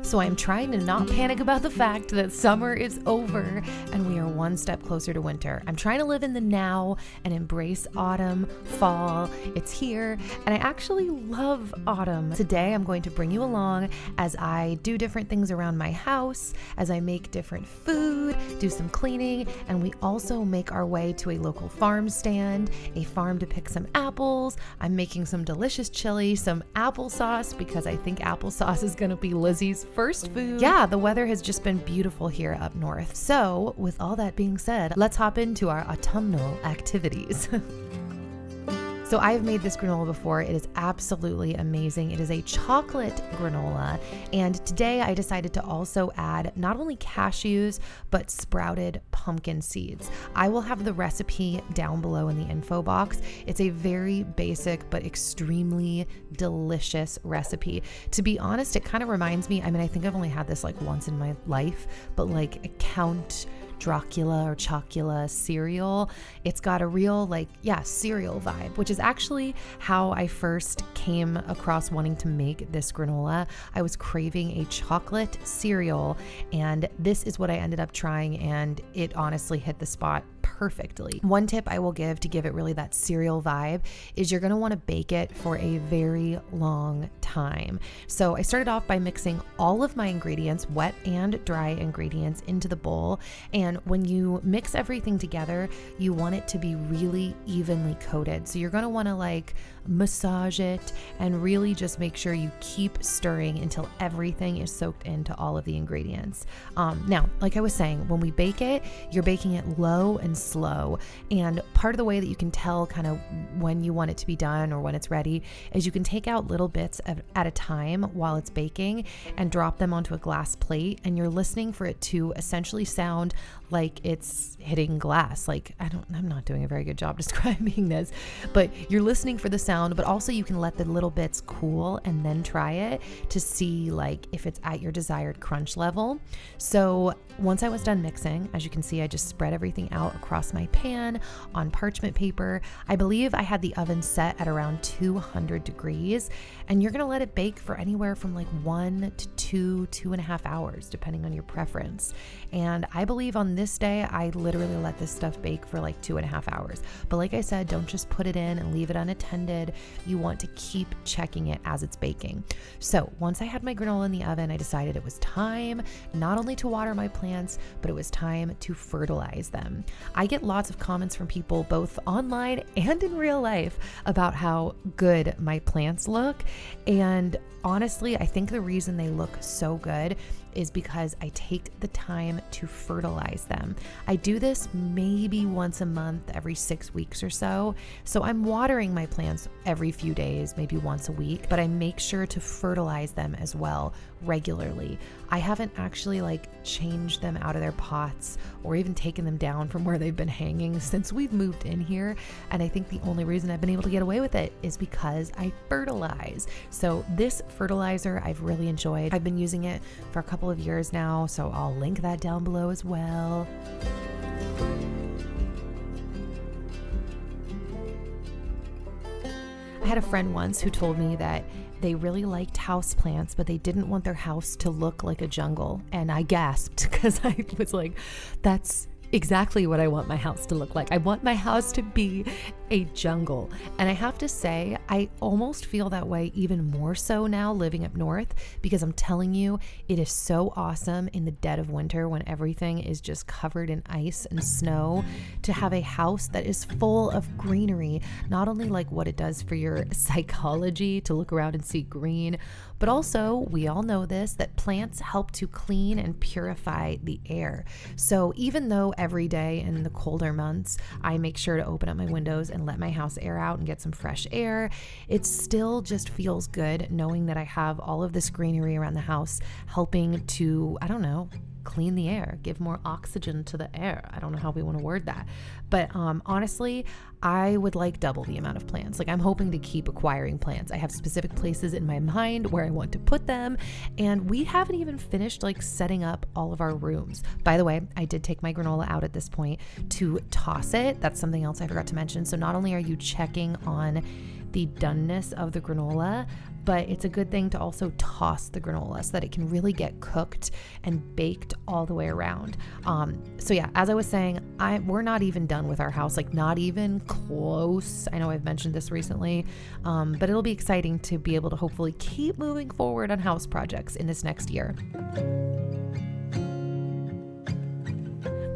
So I'm trying to not panic about the fact that summer is over and we are one step closer to winter. I'm trying to live in the now and embrace autumn, fall. It's here, and I actually love autumn. Today I'm going to bring you along as I do different things around my house, as I make different food, do some cleaning, and we also make our way to a local farm stand, a farm to pick some apples. I'm making some delicious chili, some applesauce, because I think applesauce is going to be Lizzie's first food. Yeah, the weather has just been beautiful here up north. So with all that being said, let's hop into our autumnal activities. So I've made this granola before. It is absolutely amazing. It is a chocolate granola. And today I decided to also add not only cashews, but sprouted pumpkin seeds. I will have the recipe down below in the info box. It's a very basic but extremely delicious recipe. To be honest, it kind of reminds me, I think I've only had this like once in my life, but like a Count Dracula or Chocula cereal. It's got a real cereal vibe, which is actually how I first came across wanting to make this granola. I was craving a chocolate cereal, and this is what I ended up trying, and it honestly hit the spot perfectly. One tip I will give to give it really that cereal vibe is you're going to want to bake it for a very long time. So I started off by mixing all of my ingredients, wet and dry ingredients, into the bowl. And when you mix everything together, you want it to be really evenly coated. So you're going to want to massage it and really just make sure you keep stirring until everything is soaked into all of the ingredients. Now, like I was saying, when we bake it, you're baking it low and slow. And part of the way that you can tell kind of when you want it to be done or when it's ready is you can take out little bits at a time while it's baking and drop them onto a glass plate, and you're listening for it to essentially sound like it's hitting glass. I'm not doing a very good job describing this, but you're listening for the sound, but also you can let the little bits cool and then try it to see if it's at your desired crunch level. So once I was done mixing, as you can see, I just spread everything out across my pan on parchment paper. I believe I had the oven set at around 200 degrees, and you're going to let it bake for anywhere from 1 to 2.5 hours, depending on your preference. And I believe on this day, I literally let this stuff bake for 2.5 hours. But like I said, don't just put it in and leave it unattended. You want to keep checking it as it's baking. So once I had my granola in the oven, I decided it was time not only to water my plants, but it was time to fertilize them. I get lots of comments from people both online and in real life about how good my plants look. And honestly, I think the reason they look so good is because I take the time to fertilize them. I do this maybe once a month, every 6 weeks or so. So I'm watering my plants every few days, maybe once a week, but I make sure to fertilize them as well regularly. I haven't actually changed them out of their pots or even taken them down from where they've been hanging since we've moved in here. And I think the only reason I've been able to get away with it is because I fertilize. So this fertilizer I've really enjoyed. I've been using it for a couple of years now, so I'll link that down below as well. I had a friend once who told me that they really liked houseplants, but they didn't want their house to look like a jungle. And I gasped because I was like, that's exactly what I want my house to look like. I want my house to be a jungle. And I have to say, I almost feel that way even more so now living up north, because I'm telling you, it is so awesome in the dead of winter when everything is just covered in ice and snow to have a house that is full of greenery, not only what it does for your psychology to look around and see green, but also, we all know this, that plants help to clean and purify the air. So even though every day in the colder months, I make sure to open up my windows and let my house air out and get some fresh air, it still just feels good knowing that I have all of this greenery around the house helping to, clean the air, give more oxygen to the air. I don't know how we want to word that. But honestly, I would like double the amount of plants. I'm hoping to keep acquiring plants. I have specific places in my mind where I want to put them, and we haven't even finished setting up all of our rooms. By the way, I did take my granola out at this point to toss it. That's something else I forgot to mention. So not only are you checking on the doneness of the granola, but it's a good thing to also toss the granola so that it can really get cooked and baked all the way around. So yeah, as I was saying, we're not even done with our house, like not even close. I know I've mentioned this recently, but it'll be exciting to be able to hopefully keep moving forward on house projects in this next year.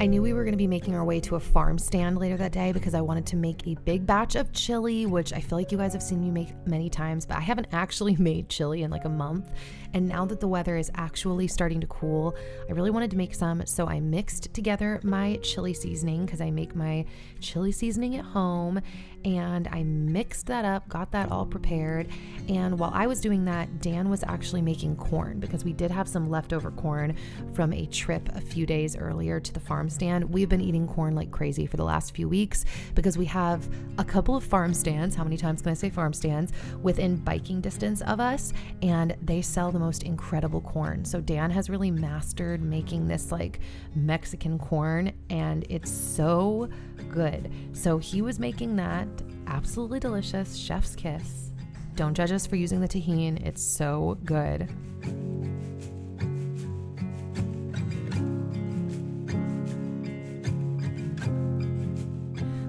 I knew we were going to be making our way to a farm stand later that day because I wanted to make a big batch of chili, which I feel like you guys have seen me make many times, but I haven't actually made chili in like a month. And now that the weather is actually starting to cool, I really wanted to make some. So I mixed together my chili seasoning because I make my chili seasoning at home, and I mixed that up, got that all prepared. And while I was doing that, Dan was actually making corn because we did have some leftover corn from a trip a few days earlier to the farm stand. We've been eating corn like crazy for the last few weeks because we have a couple of farm stands. How many times can I say farm stands? Within biking distance of us, and they sell the most incredible corn. So Dan has really mastered making this like Mexican corn, and it's so good. So he was making that, absolutely delicious, chef's kiss. Don't judge us for using the tahini, it's so good.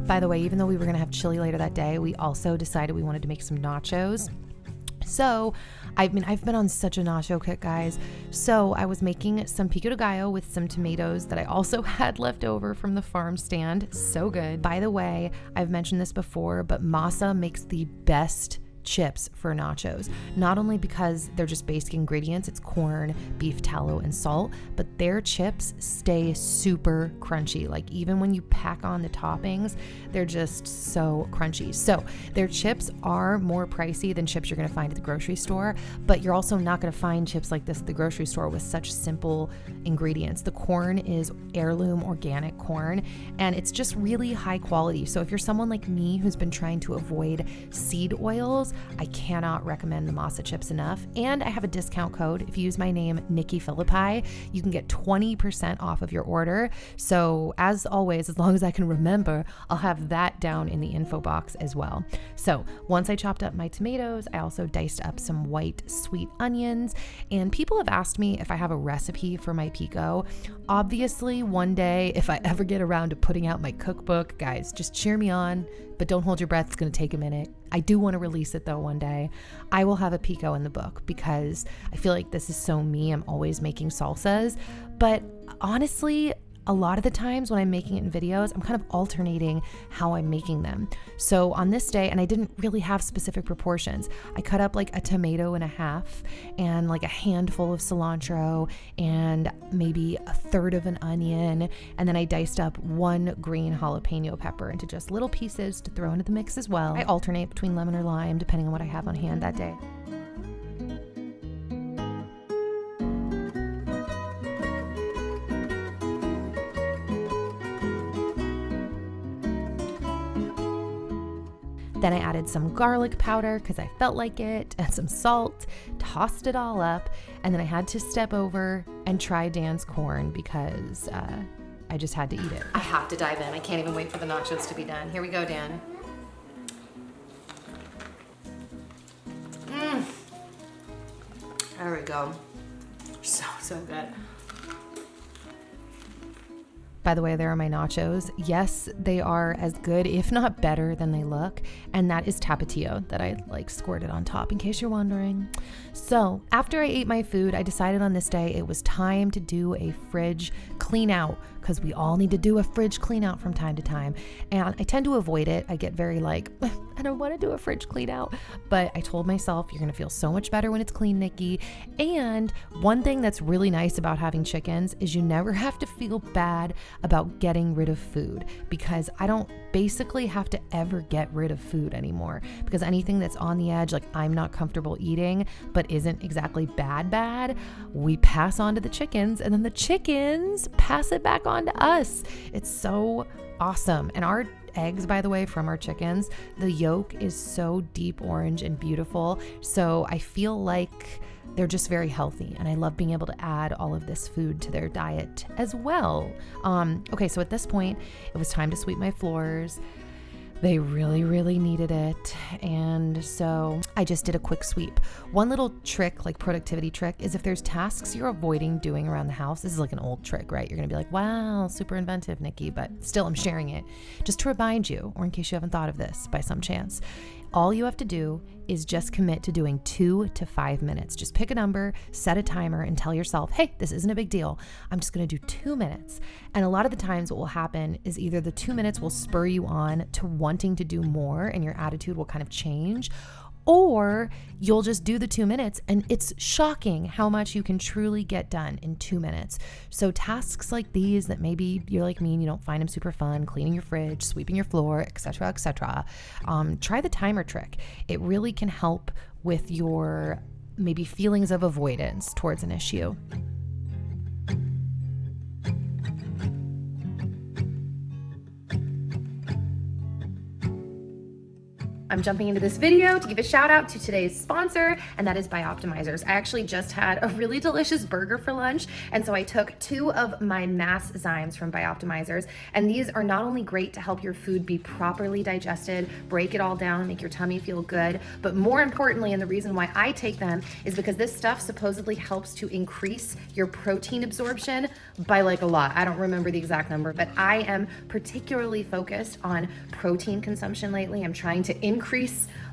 By the way, even though we were going to have chili later that day, we also decided we wanted to make some nachos. So, I've been on such a nacho kick, guys. So I was making some pico de gallo with some tomatoes that I also had left over from the farm stand. So good. By the way, I've mentioned this before, but Masa makes the best chips for nachos, not only because they're just basic ingredients, it's corn, beef tallow, and salt, but their chips stay super crunchy. Like even when you pack on the toppings, they're just so crunchy. So their chips are more pricey than chips you're going to find at the grocery store, but you're also not going to find chips like this at the grocery store with such simple ingredients. The corn is heirloom organic corn, and it's just really high quality. So if you're someone like me who's been trying to avoid seed oils, I cannot recommend the Masa chips enough. And I have a discount code. If you use my name, Nikki Philippi, you can get 20% off of your order. So as always, as long as I can remember, I'll have that down in the info box as well. So once I chopped up my tomatoes, I also diced up some white sweet onions. And people have asked me if I have a recipe for my pico. Obviously, one day, if I ever get around to putting out my cookbook, guys, just cheer me on, but don't hold your breath. It's going to take a minute. I do want to release it though one day. I will have a pico in the book because I feel like this is so me. I'm always making salsas, but honestly, a lot of the times when I'm making it in videos, I'm kind of alternating how I'm making them. So on this day, and I didn't really have specific proportions, I cut up like a tomato and a half and like a handful of cilantro and maybe a third of an onion. And then I diced up one green jalapeno pepper into just little pieces to throw into the mix as well. I alternate between lemon or lime depending on what I have on hand that day. Then I added some garlic powder because I felt like it, and some salt, tossed it all up, and then I had to step over and try Dan's corn because I just had to eat it. I have to dive in. I can't even wait for the nachos to be done. Here we go, Dan. There we go. So good. By the way, there are my nachos. Yes, they are as good, if not better, than they look. And that is Tapatio that I like squirted on top, in case you're wondering. So after I ate my food, I decided on this day it was time to do a fridge clean out, because we all need to do a fridge clean out from time to time. And I tend to avoid it. I get very like, I don't want to do a fridge clean out. But I told myself, you're going to feel so much better when it's clean, Nikki. And one thing that's really nice about having chickens is you never have to feel bad about getting rid of food, because I don't basically have to ever get rid of food anymore, because anything that's on the edge, like I'm not comfortable eating, but isn't exactly bad, we pass on to the chickens, and then the chickens pass it back on to us. It's so awesome. And our eggs, by the way, from our chickens, the yolk is so deep orange and beautiful. So I feel like they're just very healthy, and I love being able to add all of this food to their diet as well. Okay, so at this point, it was time to sweep my floors. They really, really needed it. And so I just did a quick sweep. One little trick, like productivity trick, is if there's tasks you're avoiding doing around the house, this is like an old trick, right? You're going to be like, wow, super inventive, Nikki, but still I'm sharing it just to remind you, or in case you haven't thought of this by some chance. All you have to do is just commit to doing 2 to 5 minutes. Just pick a number, set a timer, and tell yourself, hey, this isn't a big deal. I'm just going to do 2 minutes. And a lot of the times what will happen is either the 2 minutes will spur you on to wanting to do more and your attitude will kind of change, or you'll just do the 2 minutes and it's shocking how much you can truly get done in 2 minutes. So tasks like these that maybe you're like me and you don't find them super fun, cleaning your fridge, sweeping your floor, etc., try the timer trick. It really can help with your maybe feelings of avoidance towards an issue. I'm jumping into this video to give a shout out to today's sponsor, and that is Bioptimizers. I actually just had a really delicious burger for lunch, and so I took 2 of my mass zymes from Bioptimizers, and these are not only great to help your food be properly digested, break it all down, make your tummy feel good, but more importantly, and the reason why I take them is because this stuff supposedly helps to increase your protein absorption by like a lot. I don't remember the exact number, but I am particularly focused on protein consumption lately. I'm trying to increase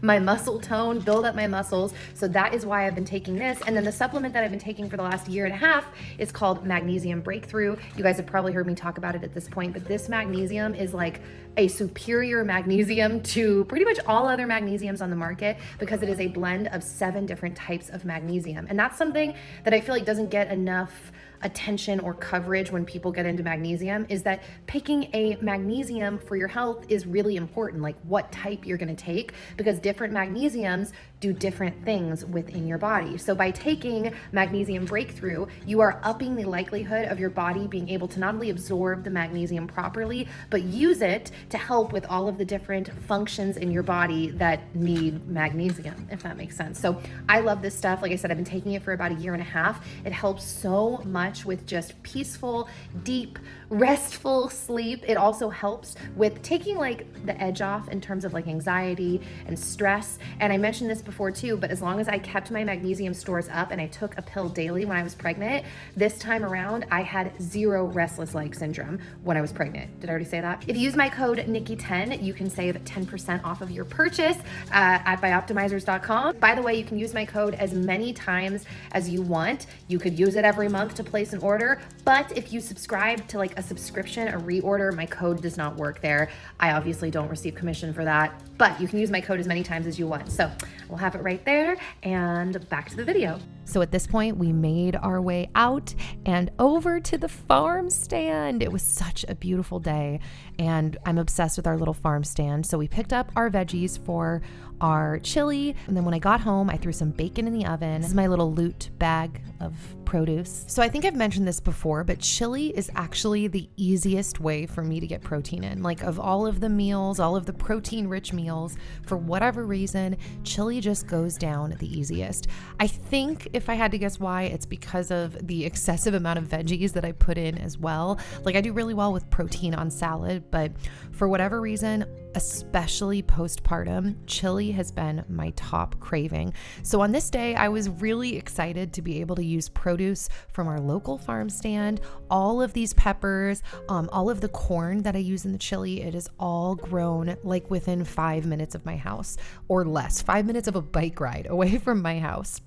my muscle tone, build up my muscles. So that is why I've been taking this. And then the supplement that I've been taking for the last 1.5 years is called Magnesium Breakthrough. You guys have probably heard me talk about it at this point, but this magnesium is like a superior magnesium to pretty much all other magnesiums on the market because it is a blend of 7 different types of magnesium. And that's something that I feel like doesn't get enough attention or coverage when people get into magnesium, is that picking a magnesium for your health is really important, like what type you're going to take, because different magnesiums do different things within your body. So by taking Magnesium Breakthrough, you are upping the likelihood of your body being able to not only absorb the magnesium properly, but use it to help with all of the different functions in your body that need magnesium, if that makes sense. So I love this stuff. Like I said, I've been taking it for about 1.5 years. It helps so much with just peaceful, deep, restful sleep. It also helps with taking like the edge off in terms of like anxiety and stress. And I mentioned this before too, but as long as I kept my magnesium stores up and I took a pill daily when I was pregnant, this time around I had 0 restless leg syndrome when I was pregnant. Did I already say that? If you use my code Nikki10, you can save 10% off of your purchase at bioptimizers.com. By the way, you can use my code as many times as you want. You could use it every month to place an order, but if you subscribe to like a subscription, a reorder, my code does not work there. I obviously don't receive commission for that, but you can use my code as many times as you want. So we'll have it right there, and back to the video. So at this point, we made our way out and over to the farm stand. It was such a beautiful day, and I'm obsessed with our little farm stand. So we picked up our veggies for our chili, and then when I got home, I threw some bacon in the oven. This is my little loot bag of produce. So I think I've mentioned this before, but chili is actually the easiest way for me to get protein in. Like of all of the meals, all of the protein-rich meals, for whatever reason, chili just goes down the easiest. I think if I had to guess why, it's because of the excessive amount of veggies that I put in as well. Like I do really well with protein on salad, but for whatever reason, especially postpartum, chili has been my top craving. So on this day, I was really excited to be able to use produce from our local farm stand. All of these peppers, all of the corn that I use in the chili, it is all grown like within 5 minutes of my house or less, 5 minutes of a bike ride away from my house.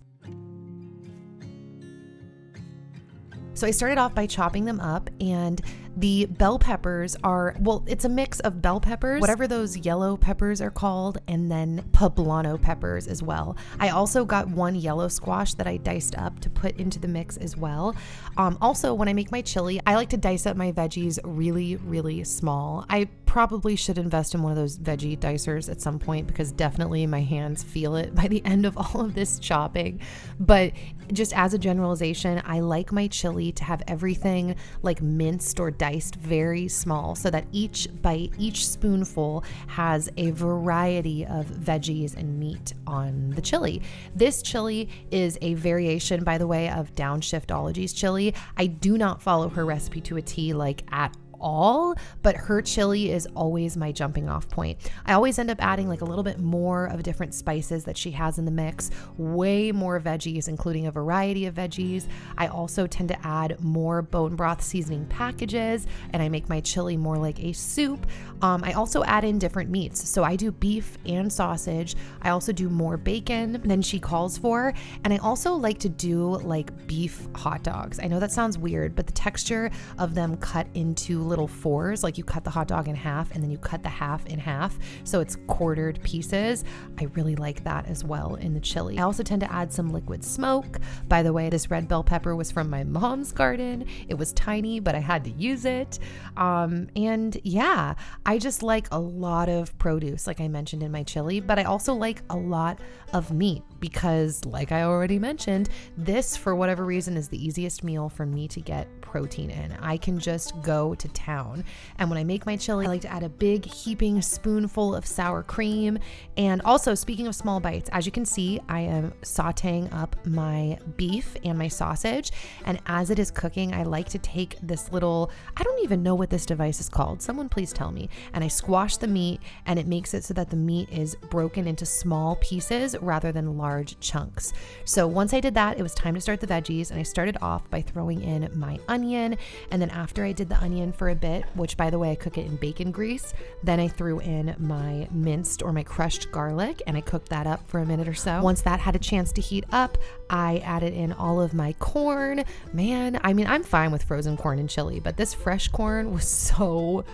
So I started off by chopping them up, and the bell peppers are, well, it's a mix of bell peppers, whatever those yellow peppers are called, and then poblano peppers as well. I also got 1 yellow squash that I diced up to put into the mix as well. Also, when I make my chili, I like to dice up my veggies really, really small. I probably should invest in one of those veggie dicers at some point because definitely my hands feel it by the end of all of this chopping. But just as a generalization, I like my chili to have everything like minced or diced very small so that each bite, each spoonful has a variety of veggies and meat on the chili. This chili is a variation, by the way, of DOWNSHIFTOLOGY's chili. I do not follow her recipe to a T like at all, but her chili is always my jumping off point. I always end up adding like a little bit more of different spices that she has in the mix, way more veggies, including a variety of veggies. I also tend to add more bone broth seasoning packages, and I make my chili more like a soup. I also add in different meats. So I do beef and sausage. I also do more bacon than she calls for. And I also like to do like beef hot dogs. I know that sounds weird, but the texture of them cut into little fours, like you cut the hot dog in half and then you cut the half in half, so it's quartered pieces. I really like that as well in the chili. I also tend to add some liquid smoke. By the way, this red bell pepper was from my mom's garden. It was tiny, but I had to use it. And yeah, I just like a lot of produce, like I mentioned in my chili, but I also like a lot of meat because, like I already mentioned, this, for whatever reason, is the easiest meal for me to get protein in. I can just go to town. And when I make my chili, I like to add a big heaping spoonful of sour cream. And also, speaking of small bites, as you can see, I am sauteing up my beef and my sausage. And as it is cooking, I like to take this little, I don't even know what this device is called. Someone please tell me. And I squash the meat, and it makes it so that the meat is broken into small pieces rather than large chunks. So once I did that, it was time to start the veggies, and I started off by throwing in my onion. And then after I did the onion for a bit, which by the way, I cook it in bacon grease, then I threw in my minced or my crushed garlic, and I cooked that up for a minute or so. Once that had a chance to heat up, I added in all of my corn. Man, I mean, I'm fine with frozen corn and chili, but this fresh corn was so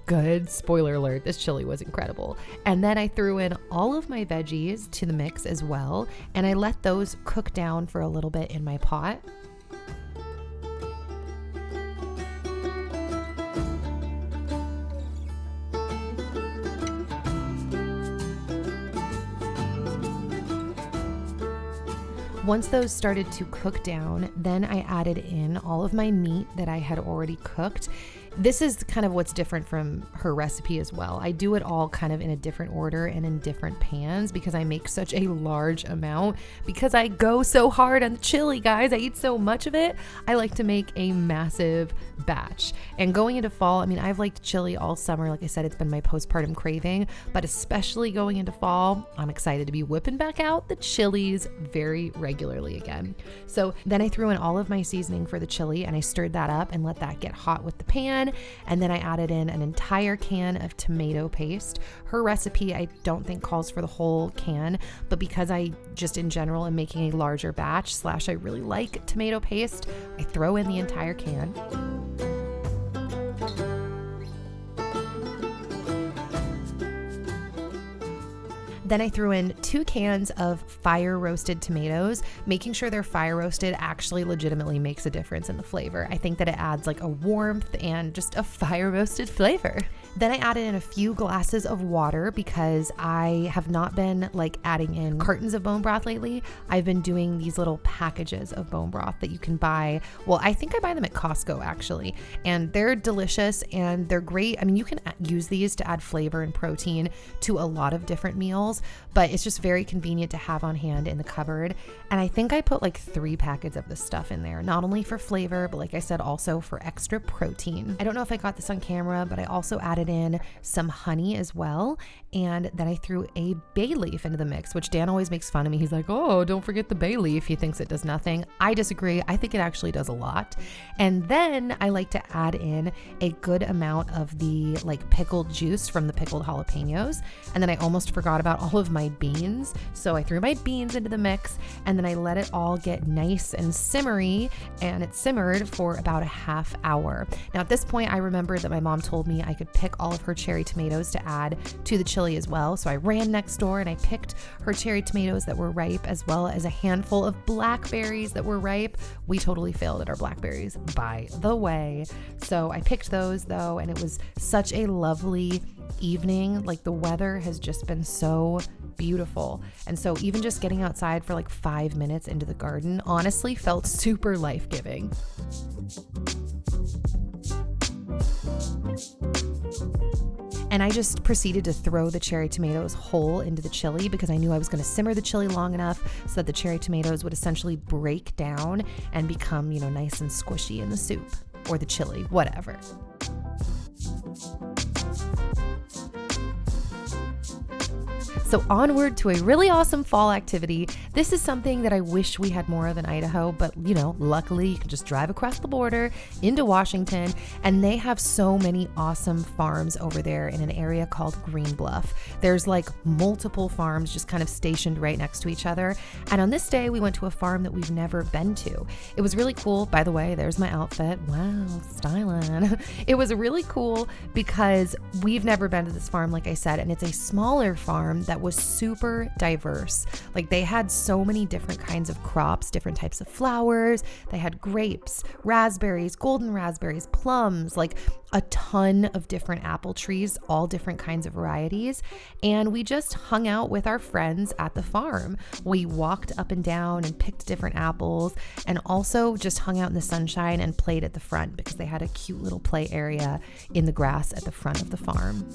good. Spoiler alert, this chili was incredible. And then I threw in all of my veggies to the mix as well, and I let those cook down for a little bit in my pot. Once those started to cook down, then I added in all of my meat that I had already cooked. This is kind of what's different from her recipe as well. I do it all kind of in a different order and in different pans because I make such a large amount, because I go so hard on the chili, guys. I eat so much of it. I like to make a massive batch. And going into fall, I mean, I've liked chili all summer. Like I said, it's been my postpartum craving, but especially going into fall, I'm excited to be whipping back out the chilies very regularly again. So then I threw in all of my seasoning for the chili, and I stirred that up and let that get hot with the pan. And then I added in an entire can of tomato paste. Her recipe, I don't think, calls for the whole can, but because I just in general am making a larger batch / I really like tomato paste, I throw in the entire can. Then I threw in 2 cans of fire roasted tomatoes. Making sure they're fire roasted actually legitimately makes a difference in the flavor. I think that it adds like a warmth and just a fire roasted flavor. Then I added in a few glasses of water because I have not been like adding in cartons of bone broth lately. I've been doing these little packages of bone broth that you can buy. Well, I think I buy them at Costco actually, and they're delicious and they're great. I mean, you can use these to add flavor and protein to a lot of different meals, but it's just very convenient to have on hand in the cupboard. And I think I put like 3 packets of this stuff in there, not only for flavor, but like I said, also for extra protein. I don't know if I got this on camera, but I also added in some honey as well. And then I threw a bay leaf into the mix, which Dan always makes fun of me. He's like, oh, don't forget the bay leaf. He thinks it does nothing. I disagree. I think it actually does a lot. And then I like to add in a good amount of the like pickled juice from the pickled jalapenos. And then I almost forgot about all of my beans. So I threw my beans into the mix, and then I let it all get nice and simmery, and it simmered for about a half hour. Now at this point, I remembered that my mom told me I could pick all of her cherry tomatoes to add to the chili as well. So I ran next door and I picked her cherry tomatoes that were ripe, as well as a handful of blackberries that were ripe. We totally failed at our blackberries, by the way. So I picked those though, and it was such a lovely evening. Like the weather has just been so beautiful. And so even just getting outside for like 5 minutes into the garden honestly felt super life-giving. And I just proceeded to throw the cherry tomatoes whole into the chili because I knew I was going to simmer the chili long enough so that the cherry tomatoes would essentially break down and become, nice and squishy in the soup or the chili, whatever. So onward to a really awesome fall activity. This is something that I wish we had more of in Idaho, but luckily you can just drive across the border into Washington, and they have so many awesome farms over there in an area called Green Bluff. There's like multiple farms just kind of stationed right next to each other. And on this day, we went to a farm that we've never been to. It was really cool. By the way, there's my outfit. Wow, styling. It was really cool because we've never been to this farm, like I said, and it's a smaller farm that was super diverse. Like they had so many different kinds of crops, different types of flowers. They had grapes, raspberries, golden raspberries, plums, like a ton of different apple trees, all different kinds of varieties. And we just hung out with our friends at the farm. We walked up and down and picked different apples, and also just hung out in the sunshine and played at the front because they had a cute little play area in the grass at the front of the farm.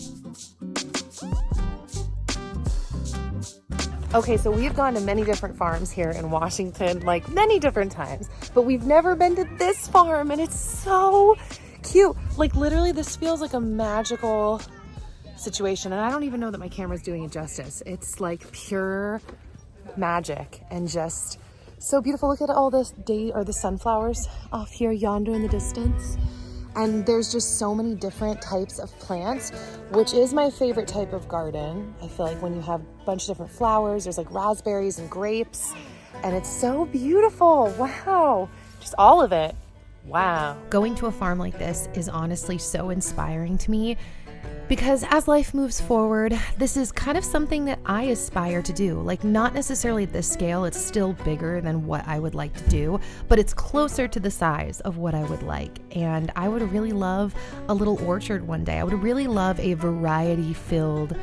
Okay, so we've gone to many different farms here in Washington, like many different times, but we've never been to this farm, and it's so cute. Like literally this feels like a magical situation, and I don't even know that my camera's doing it justice. It's like pure magic and just so beautiful. Look at all the the sunflowers off here yonder in the distance. And there's just so many different types of plants, which is my favorite type of garden. I feel like when you have a bunch of different flowers, there's like raspberries and grapes, and it's so beautiful. Wow. Just all of it. Wow. Going to a farm like this is honestly so inspiring to me because as life moves forward, this is kind of something that I aspire to do. Like not necessarily at this scale, it's still bigger than what I would like to do, but it's closer to the size of what I would like. And I would really love a little orchard one day. I would really love a variety-filled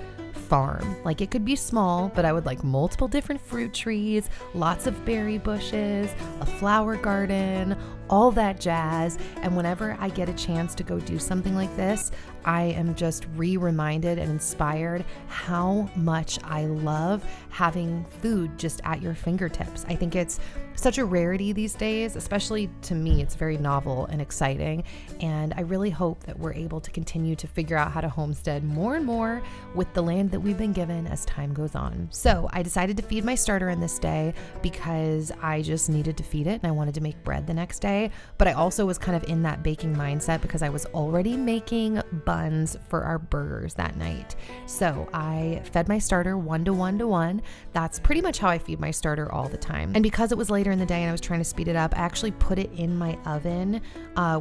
farm. Like it could be small, but I would like multiple different fruit trees, lots of berry bushes, a flower garden, all that jazz. And whenever I get a chance to go do something like this, I am just reminded and inspired how much I love having food just at your fingertips. I think it's such a rarity these days, especially to me. It's very novel and exciting, and I really hope that we're able to continue to figure out how to homestead more and more with the land that we've been given as time goes on. So I decided to feed my starter in this day because I just needed to feed it and I wanted to make bread the next day, but I also was kind of in that baking mindset because I was already making buns for our burgers that night. So I fed my starter 1 to 1 to 1. That's pretty much how I feed my starter all the time. And because it was later in the day and I was trying to speed it up, I actually put it in my oven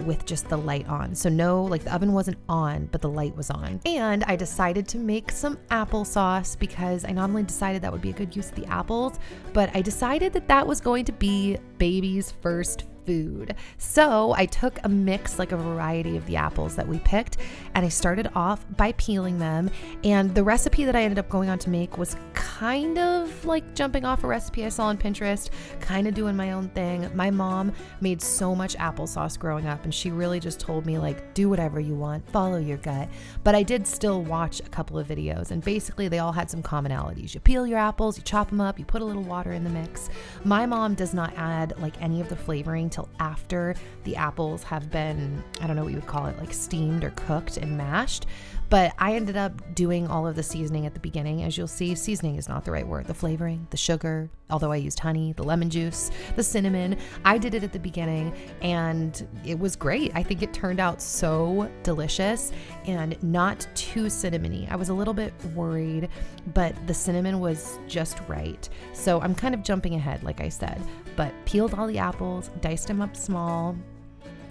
with just the light on. So no, like the oven wasn't on, but the light was on. And I decided to make some applesauce because I not only decided that would be a good use of the apples, but I decided that that was going to be baby's first food. So I took a mix, like a variety of the apples that we picked, and I started off by peeling them. And the recipe that I ended up going on to make was kind of like jumping off a recipe I saw on Pinterest, kind of doing my own thing. My mom made so much applesauce growing up, and she really just told me like, do whatever you want, follow your gut. But I did still watch a couple of videos, and basically they all had some commonalities. You peel your apples, you chop them up, you put a little water in the mix. My mom does not add like any of the flavoring till after the apples have been, I don't know what you would call it, like steamed or cooked and mashed. But I ended up doing all of the seasoning at the beginning. As you'll see, seasoning is not the right word. The flavoring, the sugar, although I used honey, the lemon juice, the cinnamon. I did it at the beginning and it was great. I think it turned out so delicious and not too cinnamony. I was a little bit worried, but the cinnamon was just right. So I'm kind of jumping ahead, like I said, but peeled all the apples, diced them up small,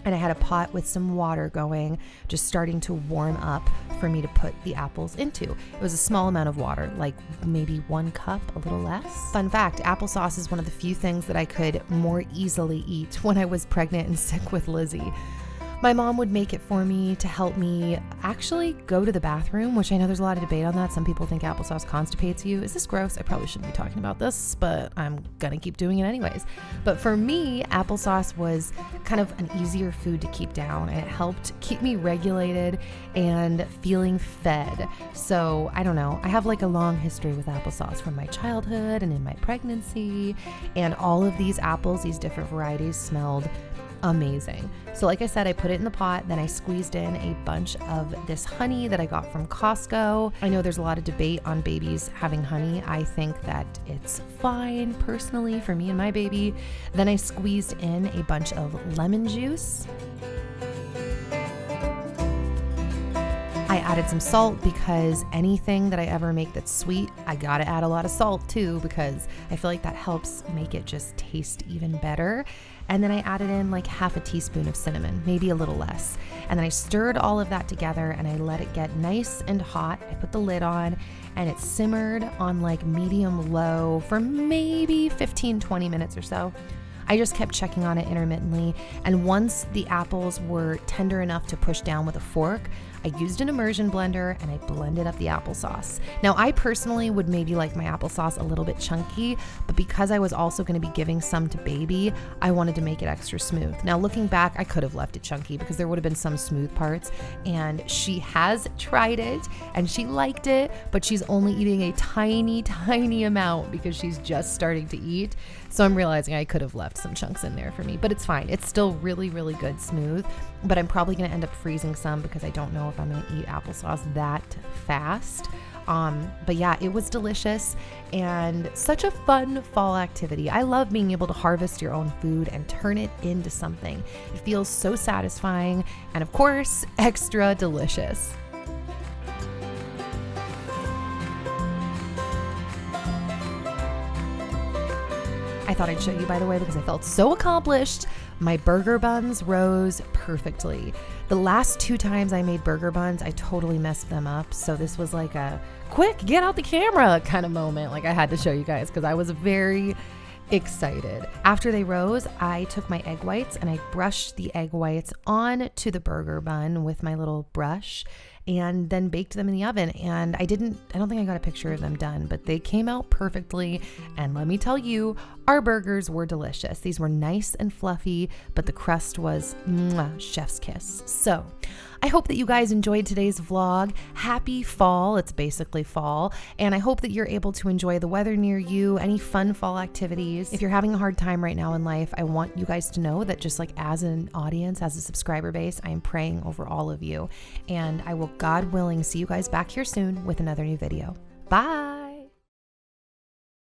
and I had a pot with some water going, just starting to warm up for me to put the apples into. It was a small amount of water, like maybe 1 cup, a little less. Fun fact, applesauce is one of the few things that I could more easily eat when I was pregnant and sick with Lizzie. My mom would make it for me to help me actually go to the bathroom, which I know there's a lot of debate on that. Some people think applesauce constipates you. Is this gross? I probably shouldn't be talking about this, but I'm gonna keep doing it anyways. But for me, applesauce was kind of an easier food to keep down, and it helped keep me regulated and feeling fed. So I don't know, I have like a long history with applesauce from my childhood and in my pregnancy, and all of these apples, these different varieties, smelled amazing. So like I said, I put it in the pot, then I squeezed in a bunch of this honey that I got from Costco. I know there's a lot of debate on babies having honey. I think that it's fine personally for me and my baby. Then I squeezed in a bunch of lemon juice. I added some salt because anything that I ever make that's sweet, I gotta add a lot of salt too, because I feel like that helps make it just taste even better. And then I added in like half a teaspoon of cinnamon, maybe a little less. And then I stirred all of that together and I let it get nice and hot. I put the lid on and it simmered on like medium low for maybe 15-20 minutes or so. I just kept checking on it intermittently, and once the apples were tender enough to push down with a fork, I used an immersion blender and I blended up the applesauce. Now, I personally would maybe like my applesauce a little bit chunky, but because I was also going to be giving some to baby, I wanted to make it extra smooth. Now, looking back, I could have left it chunky because there would have been some smooth parts, and she has tried it and she liked it, but she's only eating a tiny, tiny amount because she's just starting to eat. So I'm realizing I could have left some chunks in there for me, but it's fine. It's still really, really good smooth, but I'm probably going to end up freezing some because I don't know if I'm going to eat applesauce that fast. But yeah, it was delicious and such a fun fall activity. I love being able to harvest your own food and turn it into something. It feels so satisfying and, of course, extra delicious. I thought I'd show you, by the way, because I felt so accomplished. My burger buns rose perfectly. The last 2 times I made burger buns, I totally messed them up. So this was like a quick, get out the camera kind of moment. Like I had to show you guys because I was very excited. After they rose, I took my egg whites and I brushed the egg whites on to the burger bun with my little brush and then baked them in the oven. And I don't think I got a picture of them done, but they came out perfectly. And let me tell you, our burgers were delicious. These were nice and fluffy, but the crust was chef's kiss. So I hope that you guys enjoyed today's vlog. Happy fall. It's basically fall. And I hope that you're able to enjoy the weather near you, any fun fall activities. If you're having a hard time right now in life, I want you guys to know that just like as an audience, as a subscriber base, I am praying over all of you. And I will, God willing, see you guys back here soon with another new video. Bye.